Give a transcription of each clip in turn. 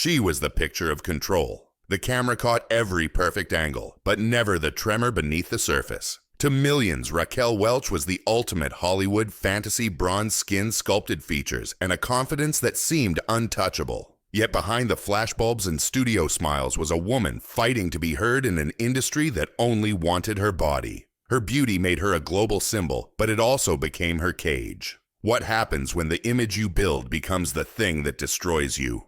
She was the picture of control. The camera caught every perfect angle, but never the tremor beneath the surface. To millions, Raquel Welch was the ultimate Hollywood fantasy, bronze skin, sculpted features, and a confidence that seemed untouchable. Yet behind the flashbulbs and studio smiles was a woman fighting to be heard in an industry that only wanted her body. Her beauty made her a global symbol, but it also became her cage. What happens when the image you build becomes the thing that destroys you?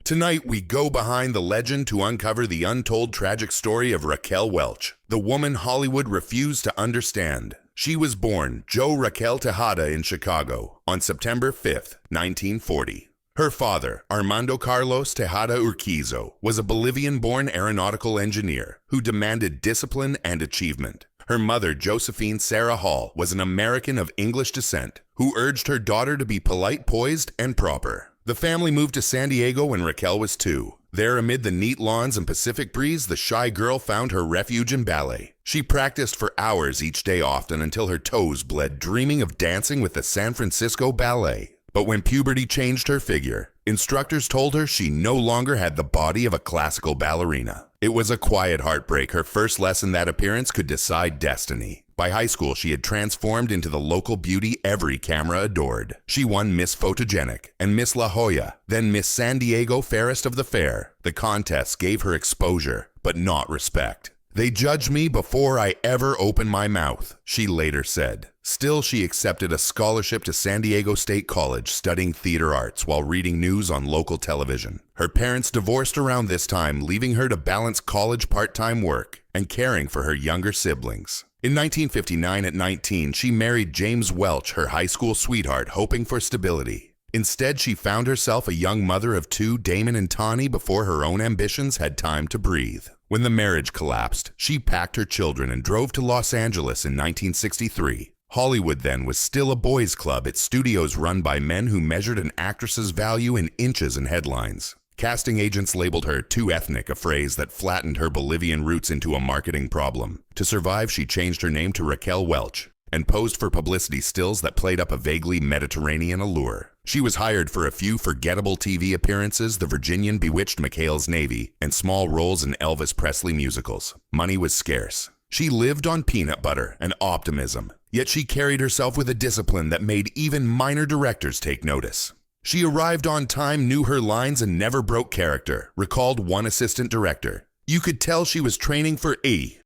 Tonight, we go behind the legend to uncover the untold tragic story of Raquel Welch, the woman Hollywood refused to understand. She was born Jo Raquel Tejada in Chicago on September 5, 1940. Her father, Armando Carlos Tejada Urquizo, was a Bolivian-born aeronautical engineer who demanded discipline and achievement. Her mother, Josephine Sarah Hall, was an American of English descent who urged her daughter to be polite, poised, and proper. The family moved to San Diego when Raquel was 2. There, amid the neat lawns and Pacific breeze, the shy girl found her refuge in ballet. She practiced for hours each day, often until her toes bled, dreaming of dancing with the San Francisco Ballet. But when puberty changed her figure, instructors told her she no longer had the body of a classical ballerina. It was a quiet heartbreak. Her first lesson that appearance could decide destiny. By high school, she had transformed into the local beauty every camera adored. She won Miss Photogenic and Miss La Jolla, then Miss San Diego Fairest of the Fair. The contests gave her exposure, but not respect. "They judged me before I ever opened my mouth," she later said. Still, she accepted a scholarship to San Diego State College, studying theater arts while reading news on local television. Her parents divorced around this time, leaving her to balance college part-time work and caring for her younger siblings. In 1959, at 19, she married James Welch, her high school sweetheart, hoping for stability. Instead, she found herself a young mother of 2, Damon and Tawny, before her own ambitions had time to breathe. When the marriage collapsed, she packed her children and drove to Los Angeles in 1963. Hollywood then was still a boys' club at studios run by men who measured an actress's value in inches and headlines. Casting agents labeled her too ethnic, a phrase that flattened her Bolivian roots into a marketing problem. To survive, she changed her name to Raquel Welch and posed for publicity stills that played up a vaguely Mediterranean allure. She was hired for a few forgettable TV appearances, The Virginian Bewitched McHale's Navy, and small roles in Elvis Presley musicals. Money was scarce. She lived on peanut butter and optimism, yet she carried herself with a discipline that made even minor directors take notice. She arrived on time, knew her lines, and never broke character, recalled one assistant director. "You could tell she was training for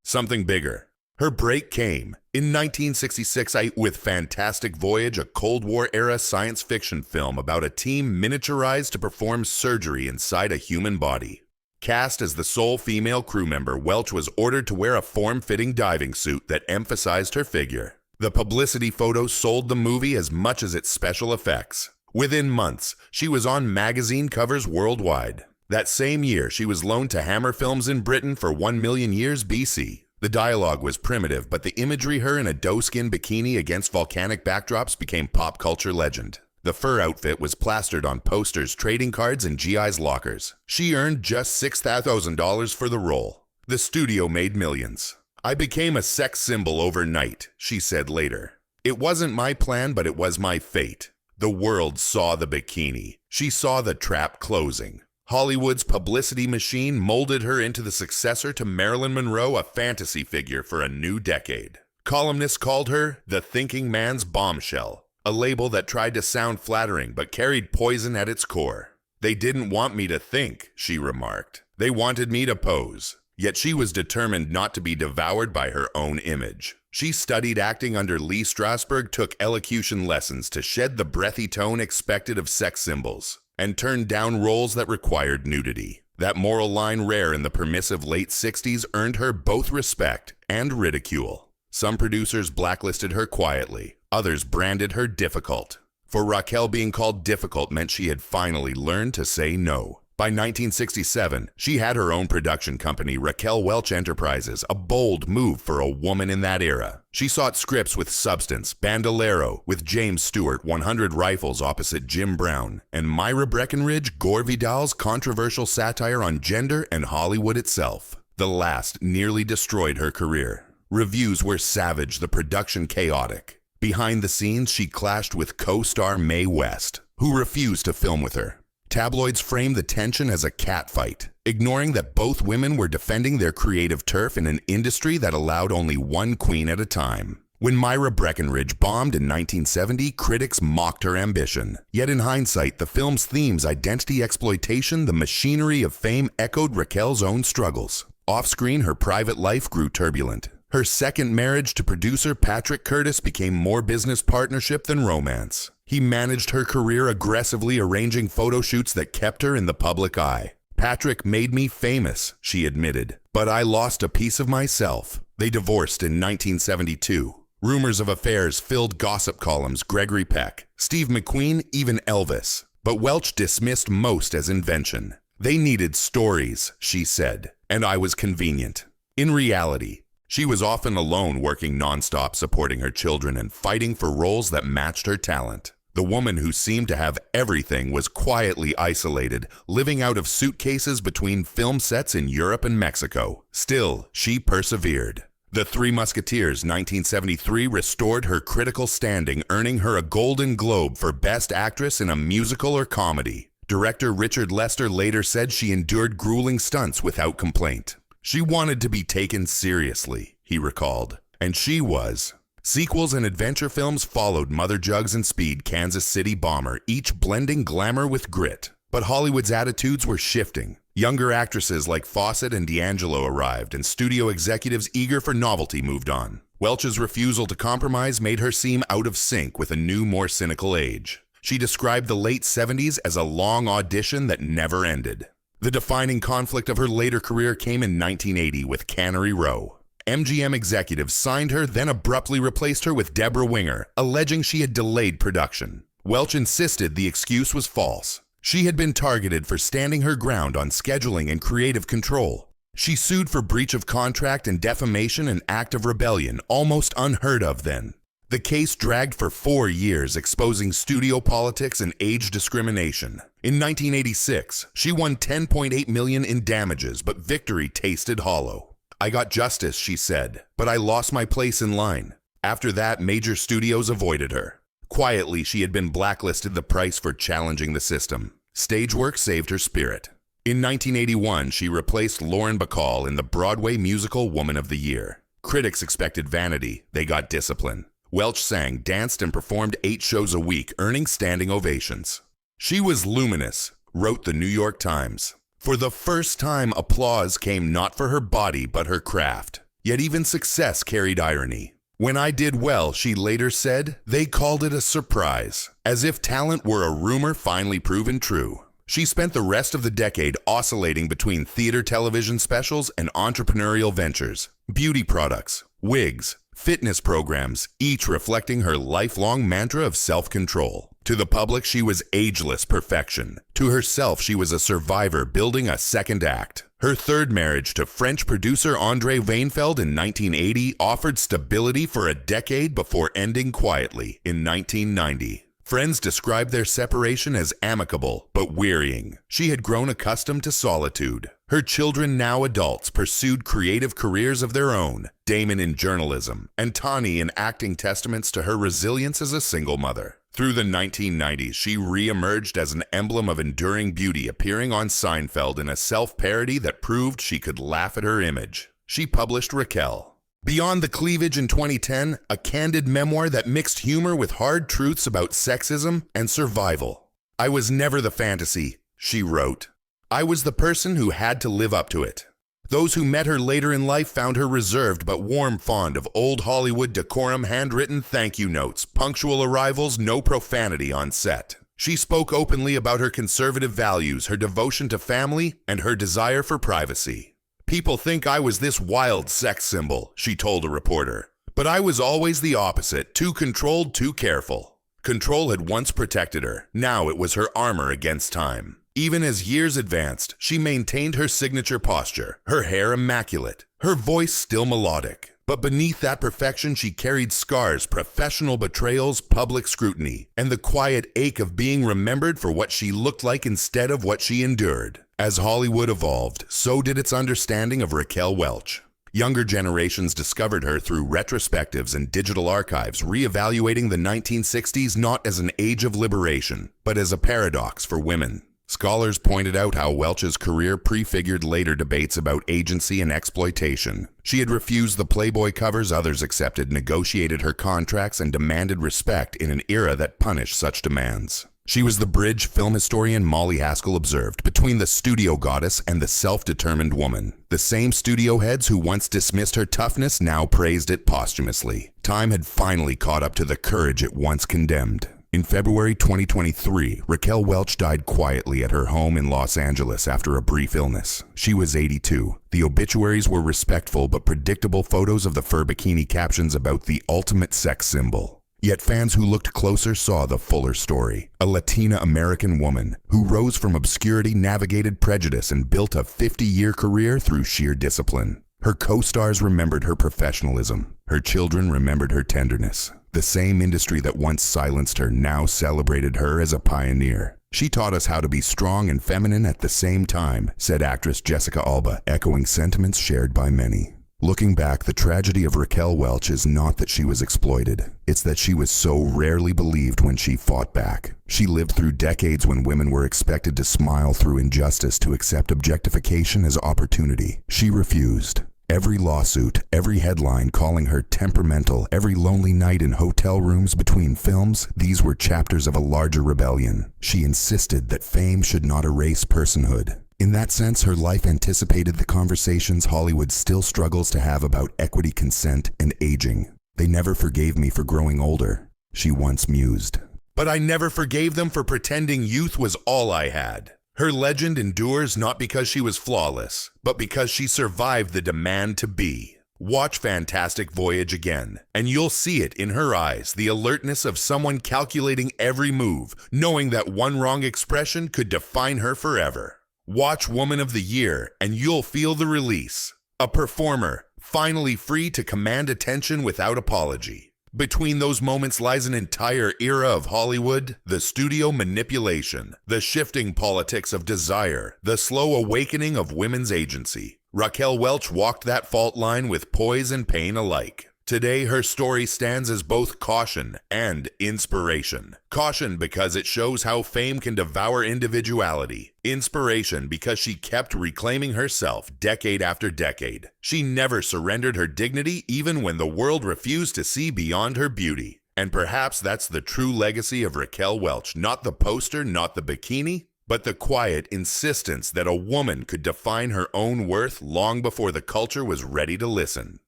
something bigger." Her break came in 1966 with Fantastic Voyage, a Cold War-era science fiction film about a team miniaturized to perform surgery inside a human body. Cast as the sole female crew member, Welch was ordered to wear a form-fitting diving suit that emphasized her figure. The publicity photos sold the movie as much as its special effects. Within months, she was on magazine covers worldwide. That same year, she was loaned to Hammer Films in Britain for 1 million years BC. The dialogue was primitive, but the imagery her in a doe-skin bikini against volcanic backdrops became pop culture legend. The fur outfit was plastered on posters, trading cards, and GI's lockers. She earned just $6,000 for the role. The studio made millions. "I became a sex symbol overnight," she said later. "It wasn't my plan, but it was my fate." The world saw the bikini. She saw the trap closing. Hollywood's publicity machine molded her into the successor to Marilyn Monroe, a fantasy figure for a new decade. Columnists called her the thinking man's bombshell, a label that tried to sound flattering but carried poison at its core. "They didn't want me to think," she remarked. "They wanted me to pose." Yet she was determined not to be devoured by her own image. She studied acting under Lee Strasberg, took elocution lessons to shed the breathy tone expected of sex symbols, and turned down roles that required nudity. That moral line, rare in the permissive late 60s, earned her both respect and ridicule. Some producers blacklisted her quietly, others branded her difficult. For Raquel, being called difficult meant she had finally learned to say no. By 1967, she had her own production company, Raquel Welch Enterprises, a bold move for a woman in that era. She sought scripts with substance, Bandolero with James Stewart, 100 Rifles opposite Jim Brown, and Myra Breckinridge, Gore Vidal's controversial satire on gender and Hollywood itself. The last nearly destroyed her career. Reviews were savage, the production chaotic. Behind the scenes, she clashed with co-star Mae West, who refused to film with her. Tabloids framed the tension as a catfight, ignoring that both women were defending their creative turf in an industry that allowed only one queen at a time. When Myra Breckinridge bombed in 1970, critics mocked her ambition. Yet in hindsight, the film's themes, identity exploitation, the machinery of fame, echoed Raquel's own struggles. Off-screen, her private life grew turbulent. Her second marriage to producer Patrick Curtis became more business partnership than romance. He managed her career aggressively, arranging photo shoots that kept her in the public eye. Patrick made me famous, she admitted, but I lost a piece of myself. They divorced in 1972. Rumors of affairs filled gossip columns, Gregory Peck, Steve McQueen, even Elvis. But Welch dismissed most as invention. They needed stories, she said, and I was convenient. In reality, she was often alone, working nonstop, supporting her children and fighting for roles that matched her talent. The woman who seemed to have everything was quietly isolated, living out of suitcases between film sets in Europe and Mexico. Still, she persevered. The Three Musketeers, 1973, restored her critical standing, earning her a Golden Globe for Best Actress in a Musical or Comedy. Director Richard Lester later said she endured grueling stunts without complaint. She wanted to be taken seriously, he recalled, and she was. Sequels and adventure films followed: Mother Jugs and Speed, Kansas City Bomber, each blending glamour with grit. But Hollywood's attitudes were shifting. Younger actresses like Fawcett and D'Angelo arrived, and studio executives eager for novelty moved on. Welch's refusal to compromise made her seem out of sync with a new, more cynical age. She described the late 70s as a long audition that never ended. The defining conflict of her later career came in 1980 with Cannery Row. MGM executives signed her, then abruptly replaced her with Deborah Winger, alleging she had delayed production. Welch insisted the excuse was false. She had been targeted for standing her ground on scheduling and creative control. She sued for breach of contract and defamation, an act of rebellion, almost unheard of then. The case dragged for 4 years, exposing studio politics and age discrimination. In 1986, she won $10.8 million in damages, but victory tasted hollow. I got justice, she said, but I lost my place in line. After that, major studios avoided her. Quietly, she had been blacklisted, the price for challenging the system. Stage work saved her spirit. In 1981, she replaced Lauren Bacall in the Broadway musical Woman of the Year. Critics expected vanity. They got discipline. Welch sang, danced, and performed 8 shows a week, earning standing ovations. She was luminous, wrote the New York Times. For the first time, applause came not for her body but her craft. Yet even success carried irony. When I did well, she later said, they called it a surprise, as if talent were a rumor finally proven true. She spent the rest of the decade oscillating between theater television specials and entrepreneurial ventures, beauty products, wigs, fitness programs, each reflecting her lifelong mantra of self-control. To the public, she was ageless perfection. To herself, she was a survivor building a second act. Her third marriage to French producer André Weinfeld in 1980 offered stability for a decade before ending quietly in 1990. Friends described their separation as amicable but wearying. She had grown accustomed to solitude. Her children, now adults, pursued creative careers of their own, Damon in journalism and Tani in acting, testaments to her resilience as a single mother. Through the 1990s, she re-emerged as an emblem of enduring beauty, appearing on Seinfeld in a self-parody that proved she could laugh at her image. She published Raquel. Beyond the Cleavage in 2010, a candid memoir that mixed humor with hard truths about sexism and survival. I was never the fantasy, she wrote. I was the person who had to live up to it. Those who met her later in life found her reserved but warm, fond of old Hollywood decorum, handwritten thank you notes, punctual arrivals, no profanity on set. She spoke openly about her conservative values, her devotion to family, and her desire for privacy. People think I was this wild sex symbol, she told a reporter. But I was always the opposite, too controlled, too careful. Control had once protected her. Now it was her armor against time. Even as years advanced, she maintained her signature posture, her hair immaculate, her voice still melodic. But beneath that perfection, she carried scars, professional betrayals, public scrutiny, and the quiet ache of being remembered for what she looked like instead of what she endured. As Hollywood evolved, so did its understanding of Raquel Welch. Younger generations discovered her through retrospectives and digital archives, re-evaluating the 1960s not as an age of liberation, but as a paradox for women. Scholars pointed out how Welch's career prefigured later debates about agency and exploitation. She had refused the Playboy covers others accepted, negotiated her contracts, and demanded respect in an era that punished such demands. She was the bridge, film historian Molly Haskell observed, between the studio goddess and the self-determined woman. The same studio heads who once dismissed her toughness now praised it posthumously. Time had finally caught up to the courage it once condemned. In February 2023, Raquel Welch died quietly at her home in Los Angeles after a brief illness. She was 82. The obituaries were respectful but predictable photos of the fur bikini captions about the ultimate sex symbol. Yet fans who looked closer saw the fuller story. A Latina-American woman who rose from obscurity, navigated prejudice, and built a 50-year career through sheer discipline. Her co-stars remembered her professionalism. Her children remembered her tenderness. The same industry that once silenced her now celebrated her as a pioneer. She taught us how to be strong and feminine at the same time, said actress Jessica Alba, echoing sentiments shared by many. Looking back, the tragedy of Raquel Welch is not that she was exploited. It's that she was so rarely believed when she fought back. She lived through decades when women were expected to smile through injustice, to accept objectification as opportunity. She refused. Every lawsuit, every headline calling her temperamental, every lonely night in hotel rooms between films, these were chapters of a larger rebellion. She insisted that fame should not erase personhood. In that sense, her life anticipated the conversations Hollywood still struggles to have about equity, consent, and aging. "They never forgave me for growing older," she once mused. "But I never forgave them for pretending youth was all I had." Her legend endures not because she was flawless, but because she survived the demand to be. Watch Fantastic Voyage again, and you'll see it in her eyes, the alertness of someone calculating every move, knowing that one wrong expression could define her forever. Watch Woman of the Year, and you'll feel the release. A performer, finally free to command attention without apology. Between those moments lies an entire era of Hollywood, the studio manipulation, the shifting politics of desire, the slow awakening of women's agency. Raquel Welch walked that fault line with poise and pain alike. Today, her story stands as both caution and inspiration. Caution because it shows how fame can devour individuality. Inspiration because she kept reclaiming herself decade after decade. She never surrendered her dignity even when the world refused to see beyond her beauty. And perhaps that's the true legacy of Raquel Welch. Not the poster, not the bikini, but the quiet insistence that a woman could define her own worth long before the culture was ready to listen.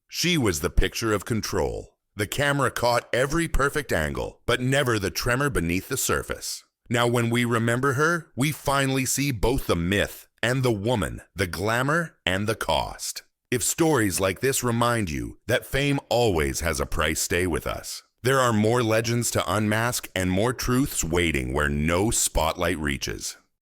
She was the picture of control. The camera caught every perfect angle, but never the tremor beneath the surface. Now, when we remember her, we finally see both the myth and the woman, the glamour and the cost. If stories like this remind you that fame always has a price, stay with us. There are more legends to unmask and more truths waiting where no spotlight reaches.